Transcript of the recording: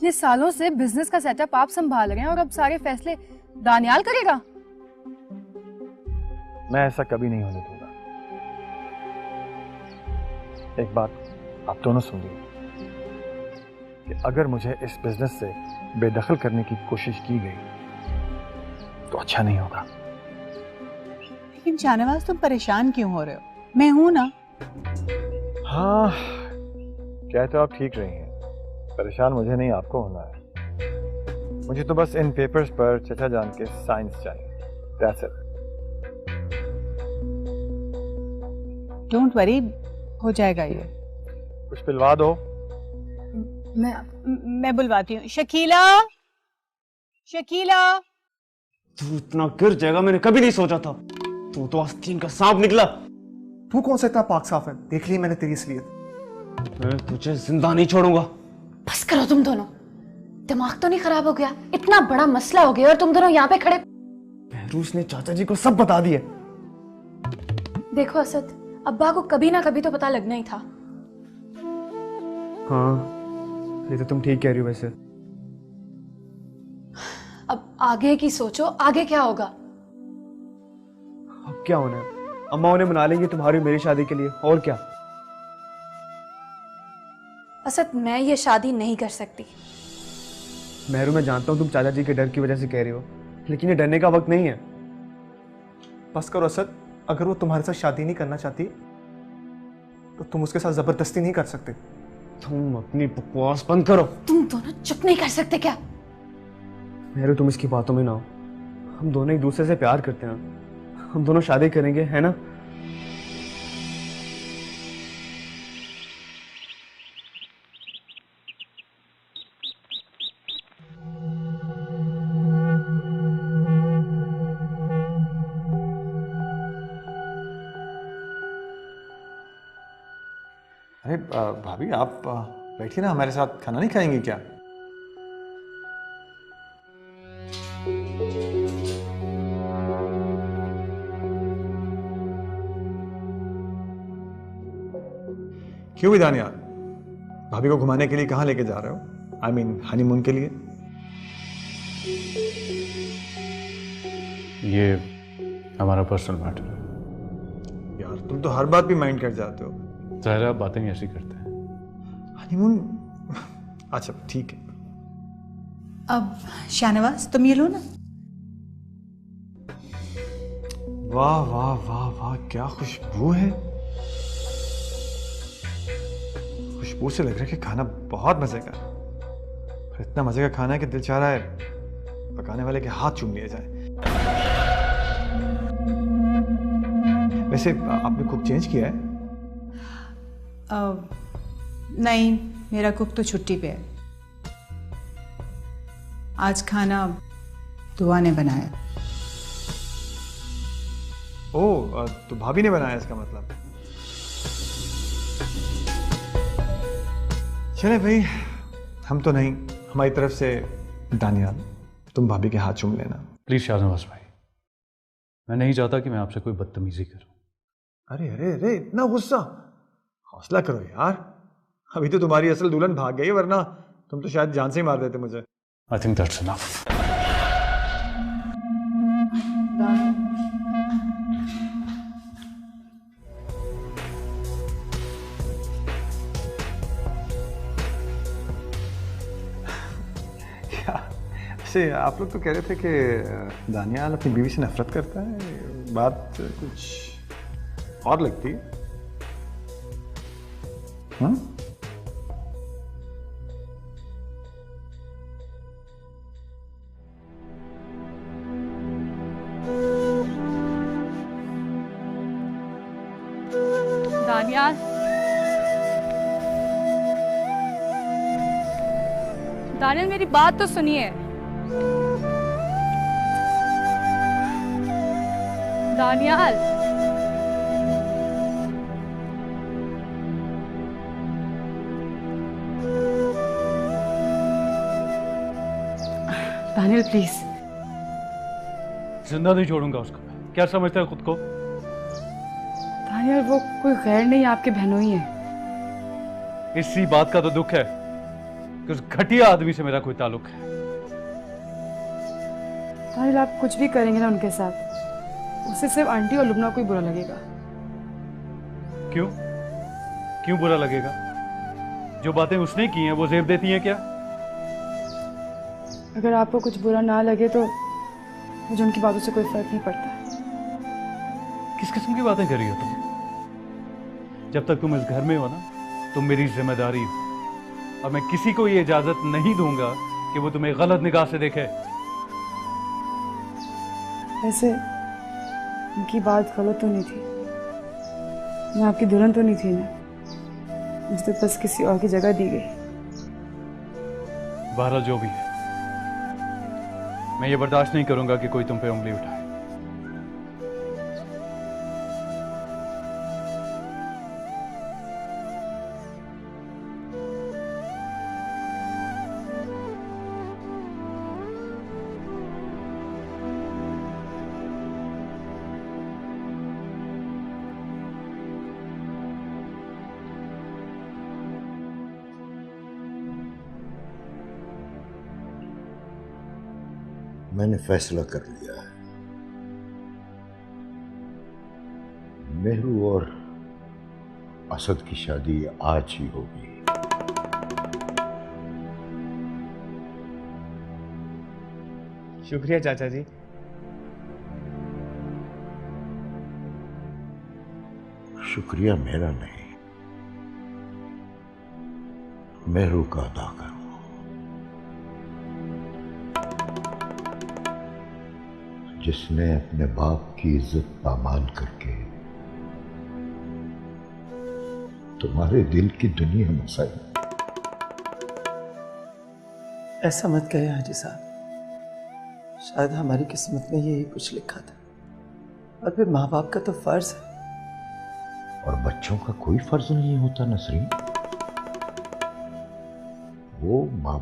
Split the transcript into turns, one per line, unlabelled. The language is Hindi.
इतने सालों से बिजनेस का सेटअप आप संभाल रहे हैं और अब सारे फैसले दानियाल करेगा।
मैं ऐसा कभी नहीं होने दूंगा। एक बात आप दोनों सुनिए कि अगर मुझे इस बिजनेस से बेदखल करने की कोशिश की गई तो अच्छा नहीं होगा।
लेकिन शाहनवाज तुम परेशान क्यों हो रहे हो? मैं हूं ना।
हाँ, क्या तो आप ठीक रही हैं। परेशान मुझे नहीं, आपको होना है। मुझे तो बस इन पेपर्स पर चचा जान के साइंस चाहिए। That's it.
डोंट वरी, हो जाएगा ये।
कुछ पिलवा दो।
मैं बुलवाती हूँ। शकीला, शकीला।
तू इतना गिर जाएगा मैंने कभी नहीं सोचा था। तू तो आस्तीन का सांप निकला।
तू कौन सा इतना पाक साफ है? देख ली मैंने तेरी असलियत।
मैं तुझे जिंदा नहीं छोड़ूंगा।
बस करो तुम दोनों, दिमाग तो नहीं खराब हो गया? इतना बड़ा मसला हो गया और तुम दोनों यहाँ पे खड़े।
बहरूस ने चाचा जी को सब बता दिया।
देखो असद, अब्बा को कभी ना कभी तो पता लगना ही था।
हाँ, ये तो तुम ठीक कह रही हो। वैसे
अब आगे की सोचो, आगे क्या होगा?
अब क्या होना है? अम्मा उन्हें मना लेंगी तुम्हारी मेरी शादी के लिए, और क्या।
असद, मैं ये शादी नहीं कर सकती।
मेहरू, मैं जानता हूँ तुम चाचा जी के डर की वजह से कह रही हो, लेकिन ये डरने का वक्त नहीं है।
बस करो असद, अगर वो तुम्हारे साथ शादी नहीं करना चाहती तो तुम उसके साथ जबरदस्ती नहीं कर सकते।
तुम अपनी बकवास बंद करो।
तुम दोनों चुप नहीं कर सकते क्या?
मेहरू, तुम इसकी बातों में ना हो। हम दोनों एक दूसरे से प्यार करते हैं। हम दोनों शादी करेंगे, है ना?
अरे भाभी, आप बैठिए ना, हमारे साथ खाना नहीं खाएंगी क्या? क्यों दानियाल, भाभी को घुमाने के लिए कहाँ लेके जा रहे हो? आई मीन हनीमून के लिए।
ये हमारा पर्सनल मैटर है।
यार तुम तो हर बात भी माइंड कर जाते हो।
ज़ाहिर है आप बातें ऐसी करते हैं।
हनीमून, अच्छा ठीक है।
अब शाहनवाज तुम ये लो ना।
वाह वाह वाह वाह, क्या खुशबू है। खुशबू से लग रहा है कि खाना बहुत मजे का है। पर इतना मजे का खाना है कि दिल चाह रहा है पकाने वाले के हाथ चूम लिए जाए। वैसे आपने कुक चेंज किया है?
नहीं, मेरा कुक तो छुट्टी पे है। आज खाना दुआ ने बनाया।
ओह, तो भाभी ने बनाया इसका मतलब। चले भाई, हम तो नहीं, हमारी तरफ से दानियाल, तुम भाभी के हाथ चूम लेना।
प्लीज शाहनवाज भाई, मैं नहीं चाहता कि मैं आपसे कोई बदतमीजी करूं।
अरे अरे अरे, इतना गुस्सा, हौसला करो यार। अभी तो तुम्हारी असल दुल्हन भाग गई, वरना तुम तो शायद जान से ही मार देते मुझे।
I think that's enough.
वैसे आप लोग तो कह रहे थे कि दानियाल अपनी बीवी से नफरत करता है। बात कुछ और लगती है। हाँ?
दानियाल, दानियाल मेरी बात तो सुनिए। दानियाल, दानियाल प्लीज।
जिंदा नहीं छोड़ूंगा उसको। क्या समझता है खुद को?
दानियाल, वो कोई गैर नहीं, आपके बहनों ही है।
इसी बात का तो दुख है कि उस घटिया आदमी से मेरा कोई ताल्लुक है।
ताहिल, आप कुछ भी करेंगे ना उनके साथ, उससे सिर्फ आंटी और लुबना को ही बुरा लगेगा।
क्यों क्यों बुरा लगेगा? जो बातें उसने की हैं वो जेब देती हैं क्या?
अगर आपको कुछ बुरा ना लगे तो मुझे उनकी बातों से कोई फर्क नहीं पड़ता।
किस किस्म की बातें कर रही हो तुम? जब तक तुम इस घर में हो ना, तुम मेरी जिम्मेदारी हो, और मैं किसी को ये इजाजत नहीं दूंगा कि वो तुम्हें गलत निगाह से देखे।
वैसे उनकी बात गलत तो नहीं थी, मैं आपकी दुल्हन तो नहीं थी ना, मुझे तो बस किसी और की जगह दी गई।
बहरहाल जो भी है, मैं ये बर्दाश्त नहीं करूंगा कि कोई तुम पे उंगली उठाए।
मैंने फैसला कर लिया है, मेहरू और असद की शादी आज ही होगी।
शुक्रिया चाचा जी।
शुक्रिया मेरा नहीं, मेहरू का अदा करो। जिसने अपने बाप की इज्जत पामाल करके तुम्हारे दिल की दुनिया बसाई।
ऐसा मत कहे हाजी साहब, शायद हमारी किस्मत में यही कुछ लिखा था, और फिर माँ बाप का तो फर्ज है।
और बच्चों का कोई फर्ज नहीं होता नसरीन, वो माँ